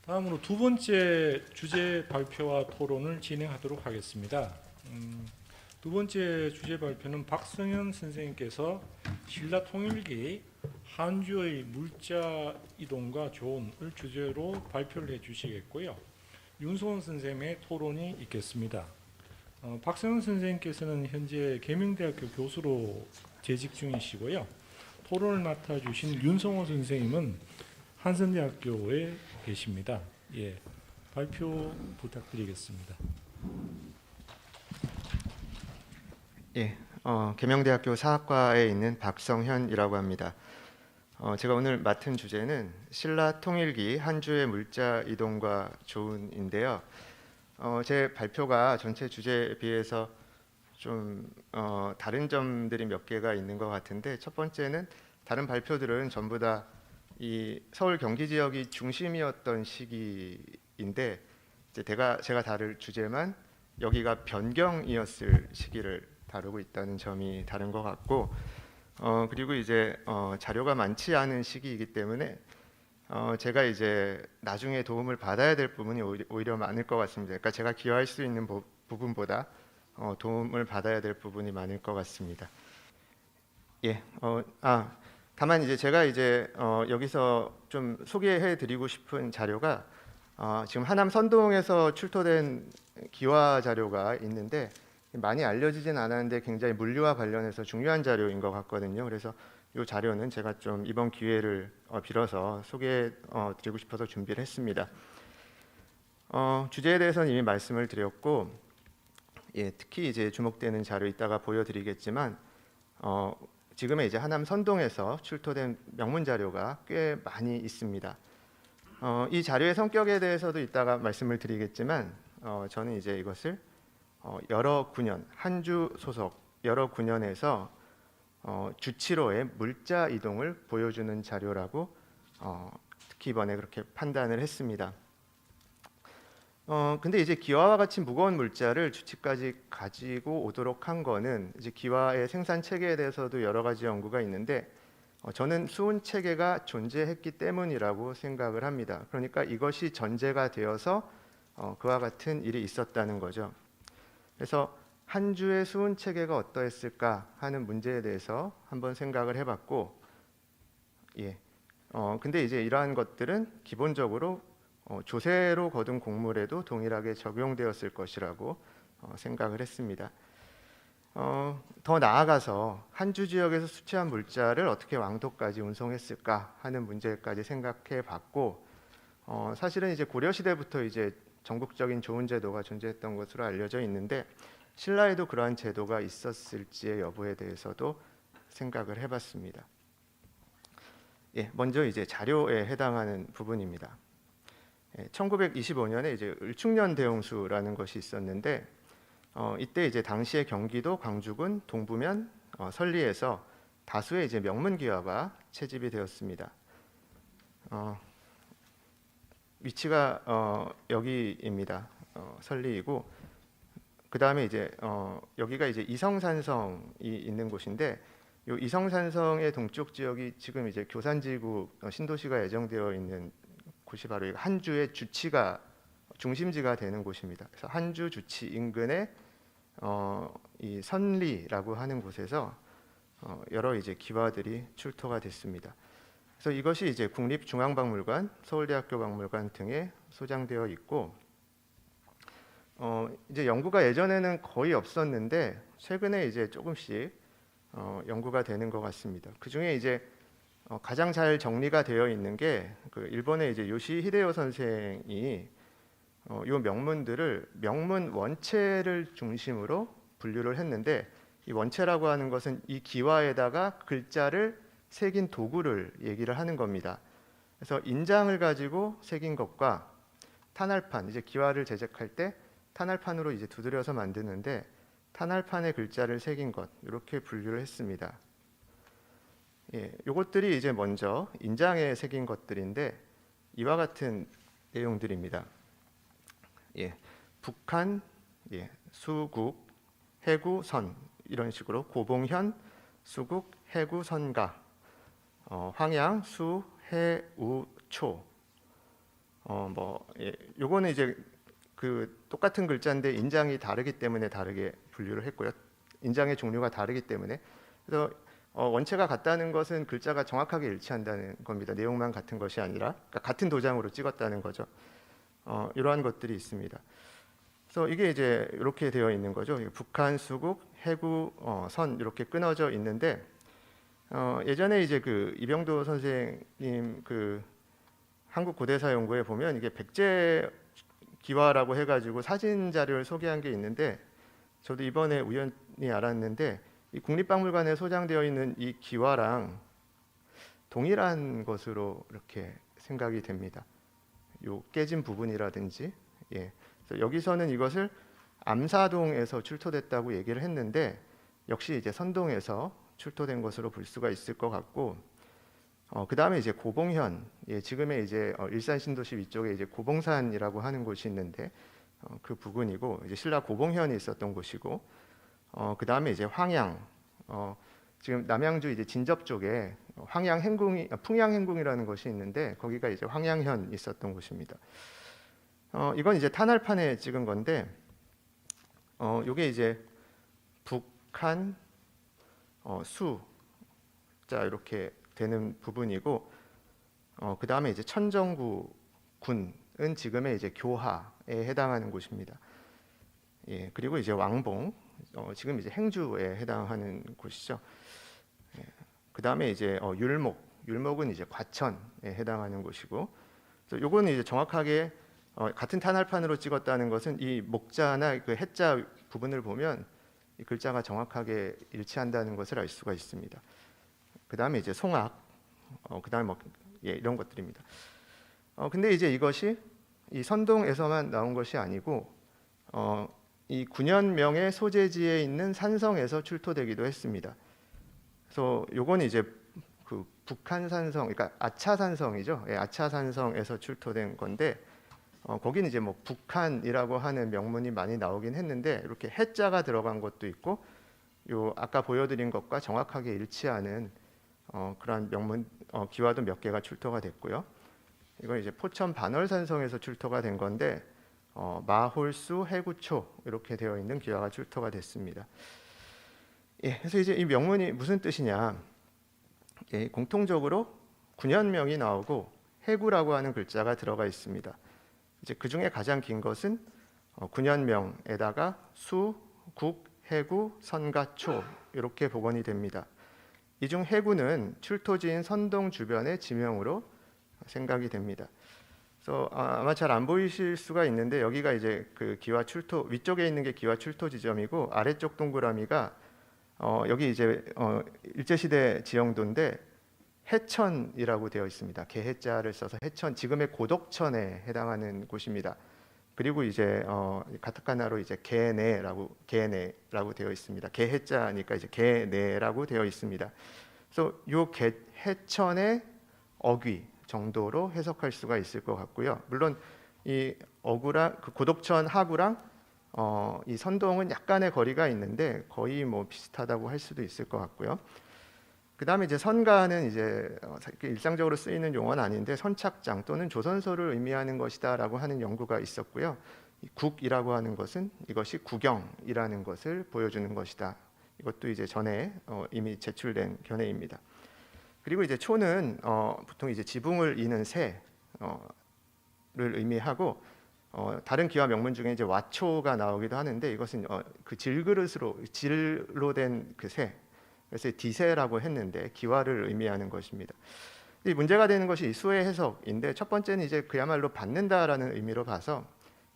다음으로 두 번째 주제 발표와 토론을 진행하도록 하겠습니다. 두 번째 주제 발표는 박성현 선생님께서 신라 통일기 한주의 물자 이동과 조언을 주제로 발표를 해주시겠고요. 윤소원 선생님의 토론이 있겠습니다. 박성현 선생님께서는 현재 계명대학교 교수로 재직 중이시고요. 토론을 맡아주신 윤성호 선생님은 한성대학교에 계십니다. 예, 발표 부탁드리겠습니다. 예, 계명대학교 사학과에 있는 박성현이라고 합니다. 제가 오늘 맡은 주제는 신라 통일기 한주의 물자 이동과 조언인데요. 제 발표가 전체 주제에 비해서 좀 다른 점들이 몇 개가 있는 것 같은데, 첫 번째는 다른 발표들은 전부 다 이 서울 경기 지역이 중심이었던 시기인데, 이제 제가 다룰 주제만 여기가 변경이었을 시기를 다루고 있다는 점이 다른 것 같고, 그리고 이제 자료가 많지 않은 시기이기 때문에 제가 이제 나중에 도움을 받아야 될 부분이 오히려 많을 것 같습니다. 그러니까 제가 기여할 수 있는 부분보다 도움을 받아야 될 부분이 많을 것 같습니다. 예, 다만 이제 제가 이제 여기서 좀 소개해드리고 싶은 자료가 지금 하남 선동에서 출토된 기와 자료가 있는데, 많이 알려지진 않았는데 굉장히 물리와 관련해서 중요한 자료인 것 같거든요. 그래서 이 자료는 제가 좀 이번 기회를 빌어서 소개해드리고 싶어서 준비를 했습니다. 주제에 대해서는 이미 말씀을 드렸고, 예, 특히 이제 주목되는 자료 이따가 보여드리겠지만, 지금의 이제 하남 선동에서 출토된 명문 자료가 꽤 많이 있습니다. 이 자료의 성격에 대해서도 이따가 말씀을 드리겠지만, 저는 이제 이것을 여러 군현, 한주 소속 여러 군현에서 주치로의 물자 이동을 보여주는 자료라고 특히 이번에 그렇게 판단을 했습니다. 근데 이제 기와와 같이 무거운 물자를 주치까지 가지고 오도록 한 거는 이제 기와의 생산 체계에 대해서도 여러 가지 연구가 있는데, 저는 수운 체계가 존재했기 때문이라고 생각을 합니다. 그러니까 이것이 전제가 되어서 그와 같은 일이 있었다는 거죠. 그래서 한 주의 수운 체계가 어떠했을까 하는 문제에 대해서 한번 생각을 해봤고, 예, 근데 이제 이러한 것들은 기본적으로 조세로 거둔 곡물에도 동일하게 적용되었을 것이라고 생각을 했습니다. 더 나아가서 한주 지역에서 수취한 물자를 어떻게 왕도까지 운송했을까 하는 문제까지 생각해 봤고, 사실은 이제 고려 시대부터 이제 전국적인 조은 제도가 존재했던 것으로 알려져 있는데, 신라에도 그러한 제도가 있었을지의 여부에 대해서도 생각을 해봤습니다. 예, 먼저 이제 자료에 해당하는 부분입니다. 1925년에 이제 을충년 대홍수라는 것이 있었는데, 이때 이제 당시의 경기도 광주군 동부면 설리에서 다수의 이제 명문 기와가 채집이 되었습니다. 위치가 여기입니다. 설리이고, 그 다음에 이제 여기가 이제 이성산성이 있는 곳인데, 이 이성산성의 동쪽 지역이 지금 이제 교산지구 신도시가 예정되어 있는 곳이 바로 한주의 주치가 중심지가 되는 곳입니다. 그래서 한주 주치 인근에 이 선리라고 하는 곳에서 여러 이제 기와들이 출토가 됐습니다. 그래서 이것이 이제 국립중앙박물관, 서울대학교 박물관 등에 소장되어 있고, 이제 연구가 예전에는 거의 없었는데 최근에 이제 조금씩 연구가 되는 것 같습니다. 그 중에 이제 가장 잘 정리가 되어 있는 게 그 일본의 이제 요시 히데요 선생이 이 명문들을 명문 원체를 중심으로 분류를 했는데, 이 원체라고 하는 것은 이 기와에다가 글자를 새긴 도구를 얘기를 하는 겁니다. 그래서 인장을 가지고 새긴 것과 탄알판, 이제 기와를 제작할 때 탄알판으로 이제 두드려서 만드는데 탄알판에 글자를 새긴 것, 이렇게 분류를 했습니다. 예, 요것들이 이제 먼저 인장에 새긴 것들인데 이와 같은 내용들입니다. 예, 북한, 예, 수국, 해구선, 이런 식으로 고봉현, 수국, 해구선가, 황양, 수, 해, 우, 초, 요거는 이제 그 똑같은 글자인데 인장이 다르기 때문에 다르게 분류를 했고요. 인장의 종류가 다르기 때문에 그래서 원체가 같다는 것은 글자가 정확하게 일치한다는 겁니다. 내용만 같은 것이 아니라 그러니까 같은 도장으로 찍었다는 거죠. 이러한 것들이 있습니다. 그래서 이게 이제 이렇게 되어 있는 거죠. 북한, 수국, 해구, 선 이렇게 끊어져 있는데 예전에 이제 그 이병도 선생님 그 한국 고대사 연구에 보면 이게 백제 기와라고 해가지고 사진 자료를 소개한 게 있는데 저도 이번에 우연히 알았는데 이 국립박물관에 소장되어 있는 이 기와랑 동일한 것으로 이렇게 생각이 됩니다. 요 깨진 부분이라든지 그래서 여기서는 이것을 암사동에서 출토됐다고 얘기를 했는데 역시 이제 선동에서 출토된 것으로 볼 수가 있을 것 같고 그 다음에 이제 고봉현 지금의 이제 일산 신도시 위쪽에 이제 고봉산이라고 하는 곳이 있는데 그 부근이고 이제 신라 고봉현이 있었던 곳이고 그 다음에 이제 황양 지금 남양주 이제 진접 쪽에 풍양행궁이라는 것이 있는데 거기가 이제 황양현 있었던 곳입니다. 이건 이제 탄알판에 찍은 건데 요게 이제 북한 수자 이렇게 되는 부분이고 그 다음에 이제 천정구 군은 지금의 이제 교하에 해당하는 곳입니다. 그리고 이제 왕봉 지금 이제 행주에 해당하는 곳이죠. 그 다음에 이제 율목은 이제 과천에 해당하는 곳이고, 요거는 이제 정확하게 같은 탄알판으로 찍었다는 것은 이 목자나 그 해자 부분을 보면 이 글자가 정확하게 일치한다는 것을 알 수가 있습니다. 그 다음에 이제 송악, 그 다음에 이런 것들입니다. 근데 이제 이것이 이 선동에서만 나온 것이 아니고 이 군현명의 소재지에 있는 산성에서 출토되기도 했습니다. 그래서 요건 이제 그 북한산성, 그러니까 아차산성이죠. 아차산성에서 출토된 건데 거기는 이제 뭐 북한이라고 하는 명문이 많이 나오긴 했는데 이렇게 해자가 들어간 것도 있고 요 아까 보여드린 것과 정확하게 일치하는 그런 명문 기와도 몇 개가 출토가 됐고요. 이건 이제 포천 반월산성에서 출토가 된 건데 마홀수 해구초 이렇게 되어 있는 기와가 출토가 됐습니다. 그래서 이제 이 명문이 무슨 뜻이냐? 공통적으로 군현명이 나오고 해구라고 하는 글자가 들어가 있습니다. 이제 그 중에 가장 긴 것은 군현명에다가 수, 국, 해구, 선가, 초 이렇게 복원이 됩니다. 이 중 해구는 출토지인 선동 주변의 지명으로 생각이 됩니다. 그래서 아마 잘 안 보이실 수가 있는데 여기가 이제 그 기와 출토 위쪽에 있는 게 기와 출토 지점이고 아래쪽 동그라미가 여기 이제 일제시대 지형도인데 해천이라고 되어 있습니다. 개해자를 써서 해천, 지금의 고덕천에 해당하는 곳입니다. 그리고 이제 가타카나로 이제 개내라고 되어 있습니다. 개해자니까 이제 개내라고 되어 있습니다. 그래서 요 해천의 어귀 정도로 해석할 수가 있을 것 같고요. 물론 이 어구랑 그 고덕천 하구랑 이 선동은 약간의 거리가 있는데 거의 뭐 비슷하다고 할 수도 있을 것 같고요. 그 다음에 이제 선가는 이제 일상적으로 쓰이는 용어는 아닌데 선착장 또는 조선소를 의미하는 것이다라고 하는 연구가 있었고요. 이 국이라고 하는 것은 이것이 구경이라는 것을 보여주는 것이다. 이것도 이제 전에 이미 제출된 견해입니다. 그리고 이제 초는 보통 이제 지붕을 이는 새를 의미하고 다른 기와 명문 중에 이제 와초가 나오기도 하는데 이것은 그 질로 된 그 새, 그래서 디세라고 했는데 기와를 의미하는 것입니다. 이 문제가 되는 것이 이 수의 해석인데 첫 번째는 이제 그야말로 받는다라는 의미로 봐서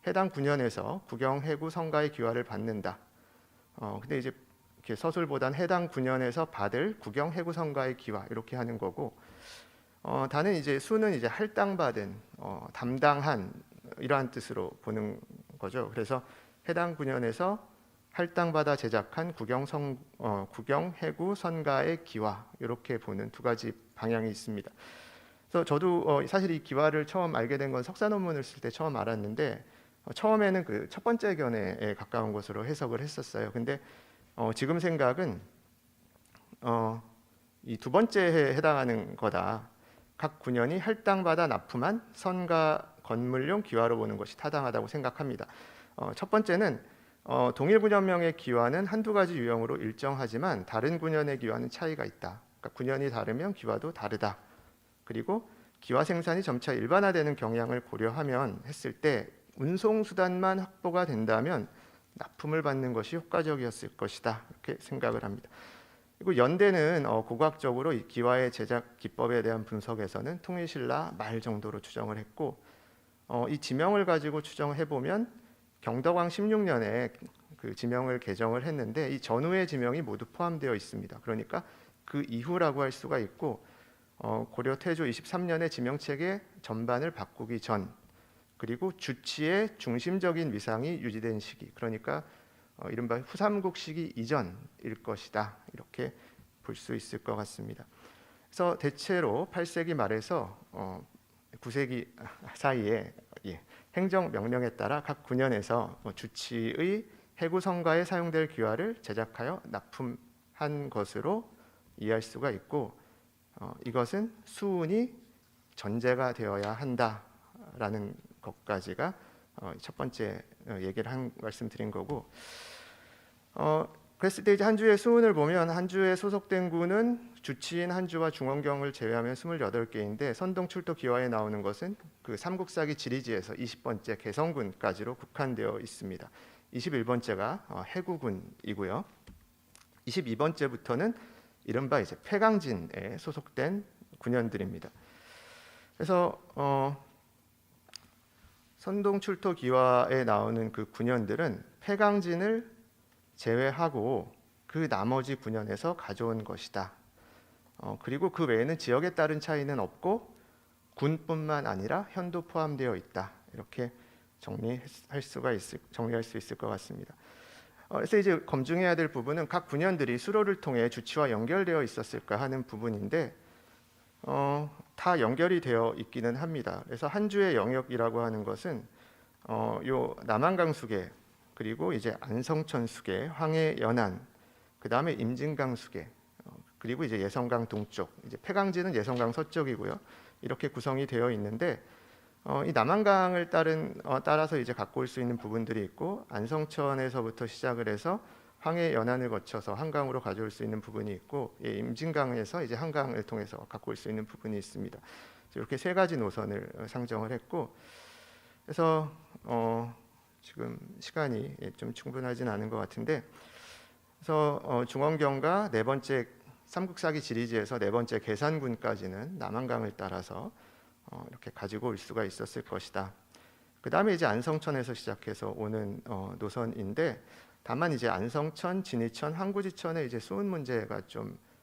해당 군현에서 구경, 해구, 성가의 기와를 받는다. 근데 이제 이렇게 서술보단 해당 군현에서 받을 구경, 해구, 성가의 기와 이렇게 하는 거고 다는 이제 수는 이제 할당받은, 담당한 이러한 뜻으로 보는 거죠. 그래서 해당 군현에서 할당받아 제작한 구경, 해구, 선가의 기와 이렇게 보는 두 가지 방향이 있습니다. 그래서 저도 사실 이 기와를 처음 알게 된 건 석사 논문을 쓸 때 처음 알았는데 처음에는 그 첫 번째 견해에 가까운 것으로 해석을 했었어요. 근데 지금 생각은 이 두 번째에 해당하는 거다. 각 군현이 할당받아 납품한 선가 건물용 기와로 보는 것이 타당하다고 생각합니다. 첫 번째는 동일 군현명의 기와는 한두 가지 유형으로 일정하지만 다른 군현의 기와는 차이가 있다. 그러니까 군현이 다르면 기와도 다르다. 그리고 기와 생산이 점차 일반화되는 경향을 고려하면 했을 때 운송 수단만 확보가 된다면 납품을 받는 것이 효과적이었을 것이다. 이렇게 생각을 합니다. 그리고 연대는 고고학적으로 이 기와의 제작 기법에 대한 분석에서는 통일신라 말 정도로 추정을 했고 이 지명을 가지고 추정해 보면 경덕왕 16년에 그 지명을 개정을 했는데 이 전후의 지명이 모두 포함되어 있습니다. 그러니까 그 이후라고 할 수가 있고 고려 태조 23년에 지명체계 전반을 바꾸기 전 그리고 주치의 중심적인 위상이 유지된 시기 그러니까 이른바 후삼국 시기 이전일 것이다 이렇게 볼 수 있을 것 같습니다. 그래서 대체로 8세기 말에서 9세기 사이에 행정명령에 따라 각 군현에서 주치의 해구 성가에 사용될 기와를 제작하여 납품한 것으로 이해할 수가 있고 이것은 수운이 전제가 되어야 한다라는 것까지가 첫 번째 얘기를 말씀드린 거고 그랬을 때 이제 한주의 수운을 보면 한주에 소속된 군은 주치인 한주와 중원경을 제외하면 28개인데 선동 출도 기와에 나오는 것은 그 삼국사기 지리지에서 20번째 개성군까지로 국한되어 있습니다. 21번째가 해구군이고요. 22번째부터는 이른바 이제 폐강진에 소속된 군현들입니다. 그래서 선동 출토 기와에 나오는 그 군현들은 폐강진을 제외하고 그 나머지 군현에서 가져온 것이다. 그리고 그 외에는 지역에 따른 차이는 없고 군뿐만 아니라 현도 포함되어 있다. 이렇게 정리할 수 있을 것 같습니다. 그래서 이제 검증해야 될 부분은 각 군현들이 수로를 통해 주치와 연결되어 있었을까 하는 부분인데 다 연결이 되어 있기는 합니다. 그래서 한주의 영역이라고 하는 것은 요 남한강 수계 그리고 이제 안성천 수계, 황해 연안, 그 다음에 임진강 수계, 그리고 이제 예성강 동쪽, 이제 폐강진은 예성강 서쪽이고요. 이렇게 구성이 되어 있는데 이 남한강을 따라서 이제 갖고 올 수 있는 부분들이 있고 안성천에서부터 시작을 해서 황해 연안을 거쳐서 한강으로 가져올 수 있는 부분이 있고 임진강에서 이제 한강을 통해서 갖고 올 수 있는 부분이 있습니다. 이렇게 세 가지 노선을 상정을 했고 그래서 지금 시간이 좀 충분하진 않은 것 같은데 그래서 중원경과 네 번째 삼국사기 지리지에서 네 번째 계산군까지는 남한강을 따라서 이렇게 가지고 올 수가 있었을 것이다. 그 다음에 이제 안성천에서 시작해서 오는 노선인데 다만 이제 안성천, 진이천, 항구지천의 이제 수운 문제가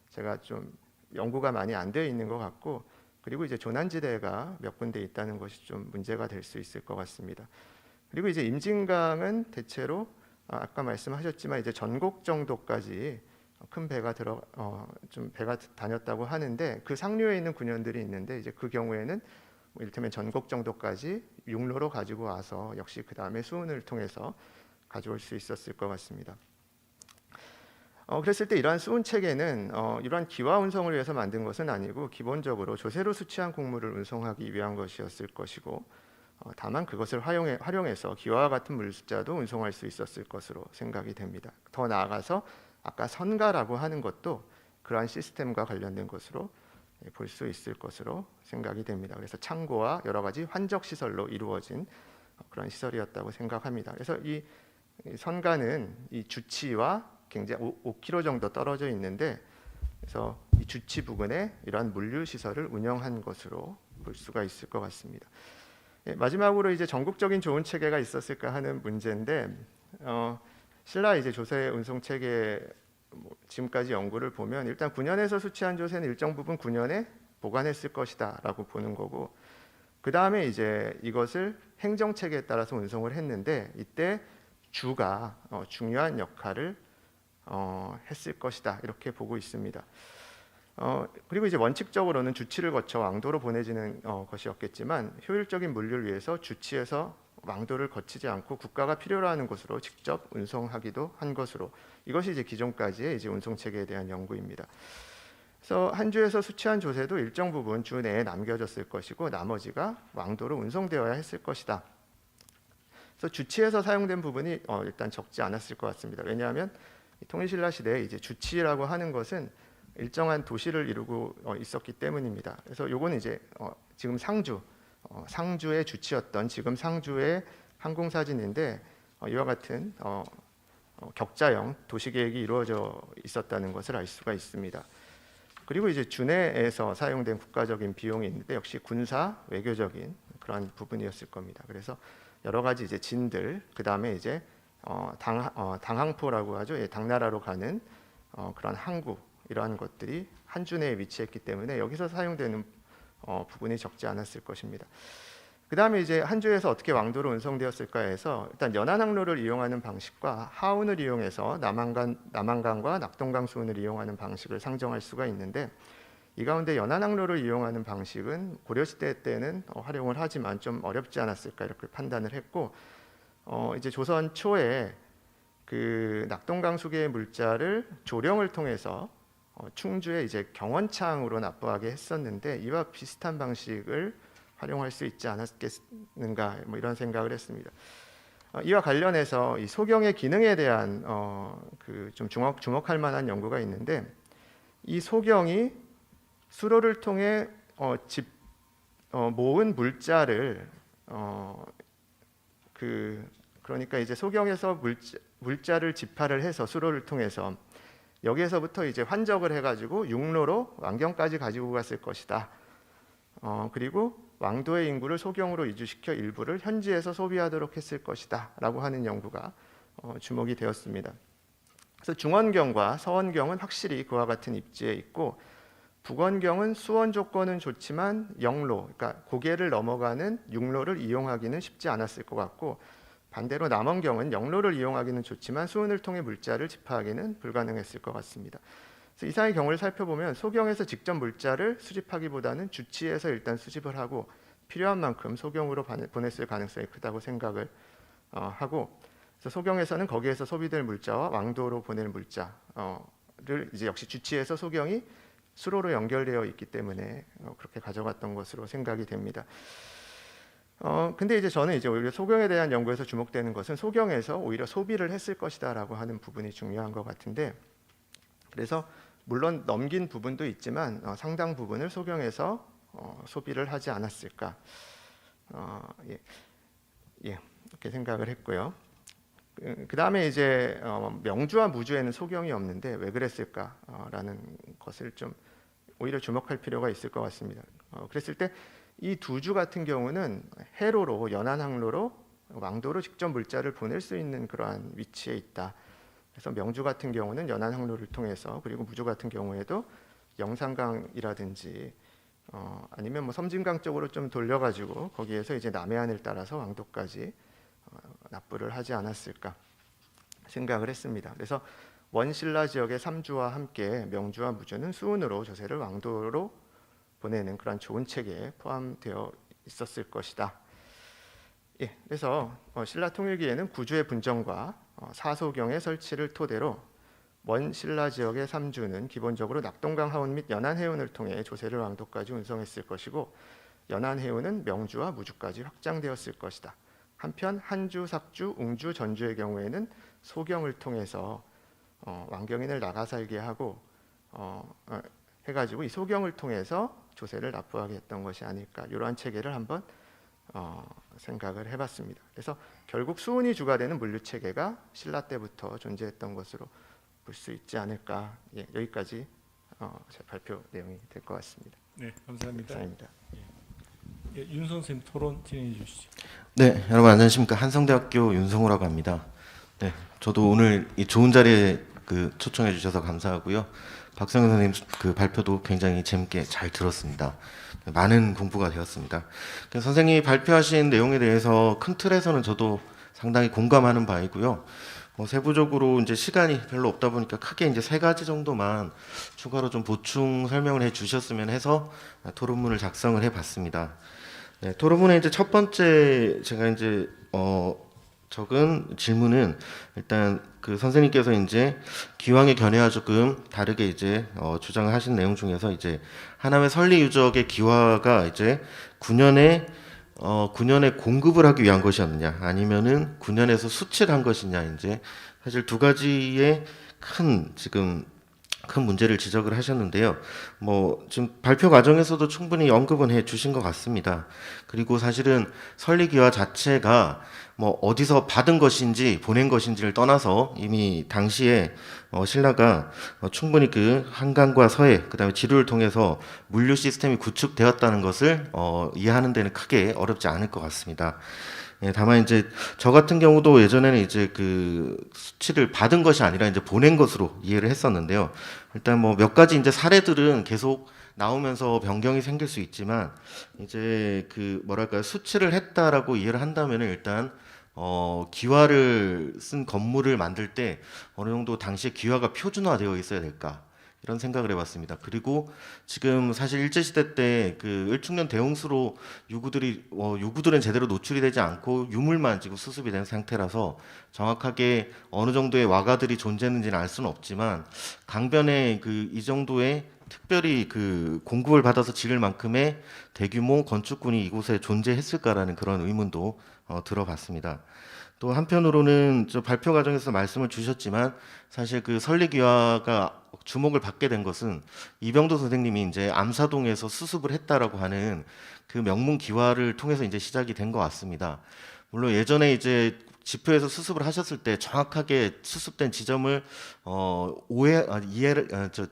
제가 좀 연구가 많이 안 되어 있는 것 같고 그리고 이제 조난지대가 몇 군데 있다는 것이 좀 문제가 될 수 있을 것 같습니다. 그리고 이제 임진강은 대체로 아까 말씀하셨지만 이제 전곡 정도까지 큰 배가 좀 배가 다녔다고 하는데 그 상류에 있는 군현들이 있는데 이제 그 경우에는 이를테면 전곡 정도까지 육로로 가지고 와서 역시 그 다음에 수운을 통해서 가져올 수 있었을 것 같습니다. 그랬을 때 이러한 수운 체계는 이러한 기와 운송을 위해서 만든 것은 아니고 기본적으로 조세로 수취한 곡물을 운송하기 위한 것이었을 것이고 다만 그것을 활용해서 기와와 같은 물자도 운송할 수 있었을 것으로 생각이 됩니다. 더 나아가서 아까 선가라고 하는 것도 그러한 시스템과 관련된 것으로 볼 수 있을 것으로 생각이 됩니다. 그래서 창고와 여러 가지 환적 시설로 이루어진 그런 시설이었다고 생각합니다. 그래서 이 선가는 이 주치와 굉장히 5km 정도 떨어져 있는데 그래서 이 주치 부근에 이러한 물류 시설을 운영한 것으로 볼 수가 있을 것 같습니다. 마지막으로 이제 전국적인 좋은 체계가 있었을까 하는 문제인데 신라 이제 조세 운송 체계 지금까지 연구를 보면 일단 군현에서 수취한 조세는 일정 부분 군현에 보관했을 것이다라고 보는 거고 그 다음에 이제 이것을 행정 체계에 따라서 운송을 했는데 이때 주가 중요한 역할을 했을 것이다 이렇게 보고 있습니다. 그리고 이제 원칙적으로는 주치를 거쳐 왕도로 보내지는 것이었겠지만 효율적인 물류를 위해서 주치에서 왕도를 거치지 않고 국가가 필요로 하는 곳으로 직접 운송하기도 한 것으로 이것이 이제 기존까지의 이제 운송 체계에 대한 연구입니다. 그래서 한 주에서 수취한 조세도 일정 부분 주 내에 남겨졌을 것이고 나머지가 왕도로 운송되어야 했을 것이다. 그래서 주치에서 사용된 부분이 일단 적지 않았을 것 같습니다. 왜냐하면 통일신라 시대에 이제 주치라고 하는 것은 일정한 도시를 이루고 있었기 때문입니다. 그래서 요거는 이제 지금 상주의 주치였던 지금 상주의 항공사진인데 이와 같은 격자형 도시계획이 이루어져 있었다는 것을 알 수가 있습니다. 그리고 이제 주내에서 사용된 국가적인 비용이 있는데 역시 군사 외교적인 그런 부분이었을 겁니다. 그래서 여러 가지 이제 진들, 그 다음에 이제 당항포라고 하죠. 예, 당나라로 가는 그런 항구 이러한 것들이 한주 내에 위치했기 때문에 여기서 사용되는 부분이 적지 않았을 것입니다. 그 다음에 이제 한주에서 어떻게 왕도로 운송되었을까 해서 일단 연안항로를 이용하는 방식과 하운을 이용해서 남한강과 낙동강 수운을 이용하는 방식을 상정할 수가 있는데 이 가운데 연안항로를 이용하는 방식은 고려시대 때는 활용을 하지만 좀 어렵지 않았을까 이렇게 판단을 했고 이제 조선 초에 그 낙동강 수계의 물자를 조령을 통해서 충주에 이제 경원창으로 납부하게 했었는데 이와 비슷한 방식을 활용할 수 있지 않았겠는가 뭐 이런 생각을 했습니다. 이와 관련해서 이 소경의 기능에 대한 그 좀 주목할 만한 연구가 있는데 이 소경이 수로를 통해 모은 물자를 그러니까 이제 소경에서 물자를 집하를 해서 수로를 통해서 여기에서부터 이제 환적을 해가지고 육로로 왕경까지 가지고 갔을 것이다. 그리고 왕도의 인구를 소경으로 이주시켜 일부를 현지에서 소비하도록 했을 것이다라고 하는 연구가 주목이 되었습니다. 그래서 중원경과 서원경은 확실히 그와 같은 입지에 있고 북원경은 수원 조건은 좋지만 영로, 그러니까 고개를 넘어가는 육로를 이용하기는 쉽지 않았을 것 같고 반대로 남원경은 영로를 이용하기는 좋지만 수운을 통해 물자를 집하기는 불가능했을 것 같습니다. 그래서 이상의 경우를 살펴보면 소경에서 직접 물자를 수집하기보다는 주치에서 일단 수집을 하고 필요한 만큼 소경으로 보냈을 가능성이 크다고 생각을 하고 그래서 소경에서는 거기에서 소비될 물자와 왕도로 보낼 물자를 이제 역시 주치에서 소경이 수로로 연결되어 있기 때문에 그렇게 가져갔던 것으로 생각이 됩니다. 근데 이제 저는 이제 오히려 소경에 대한 연구에서 주목되는 것은 소경에서 오히려 소비를 했을 것이다라고 하는 부분이 중요한 것 같은데 그래서 물론 넘긴 부분도 있지만 상당 부분을 소경에서 소비를 하지 않았을까 이렇게 생각을 했고요. 그 다음에 이제 명주와 무주에는 소경이 없는데 왜 그랬을까라는 것을 좀 오히려 주목할 필요가 있을 것 같습니다. 그랬을 때 이 두 주 같은 경우는 해로로 연안항로로 왕도로 직접 물자를 보낼 수 있는 그러한 위치에 있다. 그래서 명주 같은 경우는 연안항로를 통해서 그리고 무주 같은 경우에도 영산강이라든지 아니면 뭐 섬진강 쪽으로 좀 돌려가지고 거기에서 이제 남해안을 따라서 왕도까지 납부를 하지 않았을까 생각을 했습니다. 그래서 원신라 지역의 삼주와 함께 명주와 무주는 수운으로 조세를 왕도로 보내는 그런 좋은 체계에 포함되어 있었을 것이다. 그래서 신라 통일기에는 구주의 분정과 사소경의 설치를 토대로 원신라 지역의 삼주는 기본적으로 낙동강 하운 및 연안해운을 통해 조세를 왕도까지 운송했을 것이고 연안해운은 명주와 무주까지 확장되었을 것이다. 한편 한주, 삭주, 웅주, 전주의 경우에는 소경을 통해서 왕경인을 나가 살게 하고 해가지고 이 소경을 통해서 조세를 납부하게 했던 것이 아닐까 이러한 체계를 한번 생각을 해봤습니다. 그래서 결국 수운이 주가 되는 물류 체계가 신라 때부터 존재했던 것으로 볼 수 있지 않을까. 여기까지 제 발표 내용이 될 것 같습니다. 네, 감사합니다. 감사합니다. 윤 선생님 토론 진행해 주시죠. 네, 여러분 안녕하십니까. 한성대학교 윤성우라고 합니다. 네, 저도 오늘 이 좋은 자리에 초청해 주셔서 감사하고요. 박성현 선생님 그 발표도 굉장히 재밌게 잘 들었습니다. 많은 공부가 되었습니다. 선생님이 발표하신 내용에 대해서 큰 틀에서는 저도 상당히 공감하는 바이고요. 세부적으로 이제 시간이 별로 없다 보니까 크게 이제 3가지 정도만 추가로 좀 보충 설명을 해주셨으면 해서 토론문을 작성을 해봤습니다. 네, 토론문의 이제 첫 번째 제가 이제 적은 질문은 일단 그 선생님께서 이제 기왕의 견해와 조금 다르게 이제 주장을 하신 내용 중에서 이제 하나회 설리 유적의 기와가 이제 9년에 공급을 하기 위한 것이었느냐 아니면은 9년에서 수치를 한 것이냐 이제 사실 두 가지의 지금 큰 문제를 지적을 하셨는데요. 뭐 지금 발표 과정에서도 충분히 언급은 해 주신 것 같습니다. 그리고 사실은 설리기와 자체가 뭐 어디서 받은 것인지 보낸 것인지를 떠나서 이미 당시에 신라가 충분히 그 한강과 서해 그다음에 지류를 통해서 물류 시스템이 구축되었다는 것을 이해하는 데는 크게 어렵지 않을 것 같습니다. 예, 다만 이제 저 같은 경우도 예전에는 이제 그 수치를 받은 것이 아니라 이제 보낸 것으로 이해를 했었는데요. 일단 뭐 몇 가지 이제 사례들은 계속 나오면서 변경이 생길 수 있지만 이제 그 뭐랄까요 수치를 했다라고 이해를 한다면은 일단 기와를 쓴 건물을 만들 때 어느 정도 당시에 기와가 표준화되어 있어야 될까 이런 생각을 해봤습니다. 그리고 지금 사실 일제시대 때 그 일축년 대홍수로 유구들은 제대로 노출이 되지 않고 유물만 지금 수습이 된 상태라서 정확하게 어느 정도의 와가들이 존재했는지는 알 수는 없지만 강변에 그 이 정도의 특별히 그 공급을 받아서 지을 만큼의 대규모 건축군이 이곳에 존재했을까라는 그런 의문도 들어봤습니다. 또 한편으로는 저 발표 과정에서 말씀을 주셨지만 사실 그 설리기와가 주목을 받게 된 것은 이병도 선생님이 이제 암사동에서 수습을 했다라고 하는 그 명문 기와를 통해서 이제 시작이 된 것 같습니다. 물론 예전에 이제 지표에서 수습을 하셨을 때 정확하게 수습된 지점을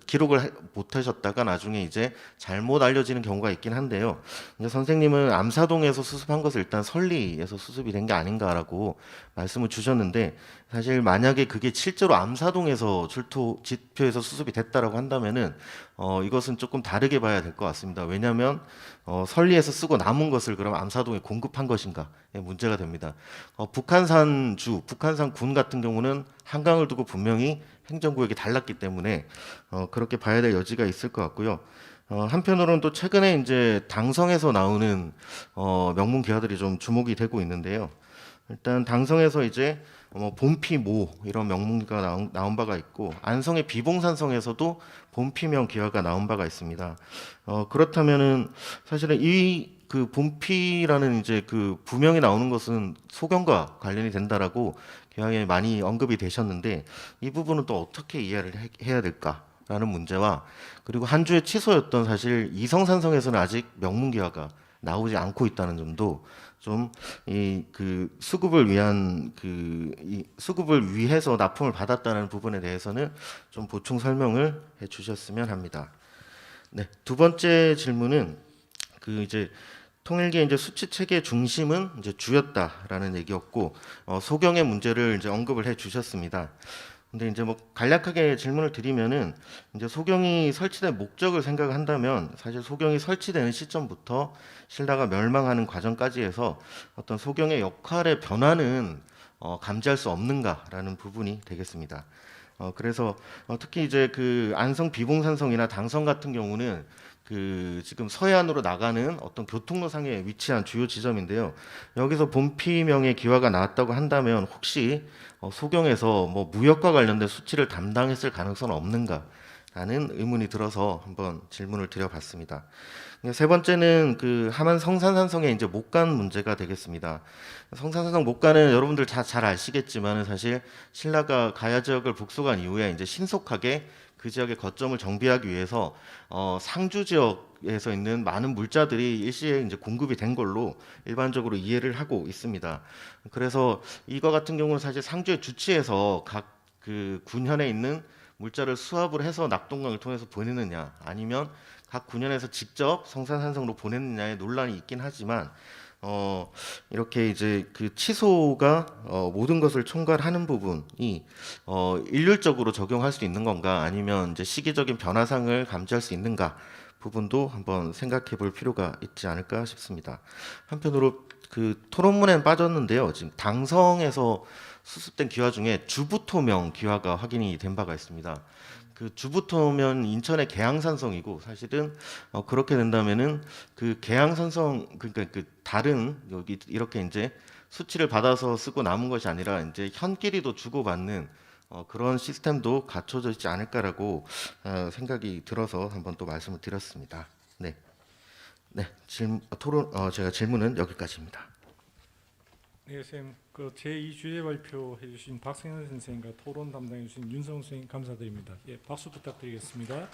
기록을 못하셨다가 나중에 이제 잘못 알려지는 경우가 있긴 한데요. 이제 선생님은 암사동에서 수습한 것을 일단 설리에서 수습이 된 게 아닌가라고 말씀을 주셨는데 사실 만약에 그게 실제로 암사동에서 지표에서 수습이 됐다라고 한다면은 이것은 조금 다르게 봐야 될 것 같습니다. 왜냐하면 설리에서 쓰고 남은 것을 그럼 암사동에 공급한 것인가에 문제가 됩니다. 북한산 군 같은 경우는 한강을 두고 분명히 행정구역이 달랐기 때문에 그렇게 봐야 될 여지가 있을 것 같고요. 한편으로는 또 최근에 이제 당성에서 나오는 명문 기와들이 좀 주목이 되고 있는데요. 일단 당성에서 이제 본피모 이런 명문기가 나온 바가 있고 안성의 비봉산성에서도 본피명 기와가 나온 바가 있습니다. 그렇다면은 사실은 이 그 본피라는 이제 그 부명이 나오는 것은 소경과 관련이 된다라고 굉장히 많이 언급이 되셨는데 이 부분은 또 어떻게 이해를 해야 될까라는 문제와 그리고 한 주의 취소였던 사실 이성산성에서는 아직 명문기와가 나오지 않고 있다는 점도 좀 이 그 수급을 위해서 납품을 받았다는 부분에 대해서는 좀 보충 설명을 해주셨으면 합니다. 네, 두 번째 질문은 그 이제 통일기의 이제 수치 체계 중심은 이제 주였다라는 얘기였고 소경의 문제를 이제 언급을 해주셨습니다. 근데 이제 뭐 간략하게 질문을 드리면은 이제 소경이 설치된 목적을 생각을 한다면 사실 소경이 설치되는 시점부터 신라가 멸망하는 과정까지 해서 어떤 소경의 역할의 변화는 감지할 수 없는가라는 부분이 되겠습니다. 그래서 특히 이제 그 안성 비봉산성이나 당성 같은 경우는 그 지금 서해안으로 나가는 어떤 교통로상에 위치한 주요 지점인데요. 여기서 본피명의 기와가 나왔다고 한다면 혹시 소경에서 뭐 무역과 관련된 수치를 담당했을 가능성은 없는가라는 의문이 들어서 한번 질문을 드려봤습니다. 세 번째는 그 하만 성산산성의 이제 목간 문제가 되겠습니다. 성산산성 목간은 여러분들 잘 아시겠지만 사실 신라가 가야 지역을 북송한 이후에 이제 신속하게 그 지역의 거점을 정비하기 위해서 상주 지역에서 있는 많은 물자들이 일시에 이제 공급이 된 걸로 일반적으로 이해를 하고 있습니다. 그래서 이거 같은 경우는 사실 상주의 주치에서 각 그 군현에 있는 물자를 수합을 해서 낙동강을 통해서 보내느냐 아니면 각 군현에서 직접 성산산성으로 보냈느냐에 논란이 있긴 하지만 이렇게 이제 그 취소가 모든 것을 총괄하는 부분이 일률적으로 적용할 수 있는 건가 아니면 이제 시기적인 변화상을 감지할 수 있는가 부분도 한번 생각해 볼 필요가 있지 않을까 싶습니다. 한편으로 그 토론문에는 빠졌는데요. 지금 당성에서 수습된 기와 중에 주부토명 기와가 확인이 된 바가 있습니다. 그 주부토면 인천의 계양산성이고 사실은 그렇게 된다면은 그 계양산성 그러니까 그 다른 여기 이렇게 이제 수치를 받아서 쓰고 남은 것이 아니라 이제 현끼리도 주고받는 그런 시스템도 갖춰져 있지 않을까라고 생각이 들어서 한번 또 말씀을 드렸습니다. 네, 네, 제가 질문은 여기까지입니다. 네, 선생님, 그 제2 주제 발표해 주신 박성현 선생님과 토론 담당해 주신 윤성우 선생님 감사드립니다. 예, 박수 부탁드리겠습니다.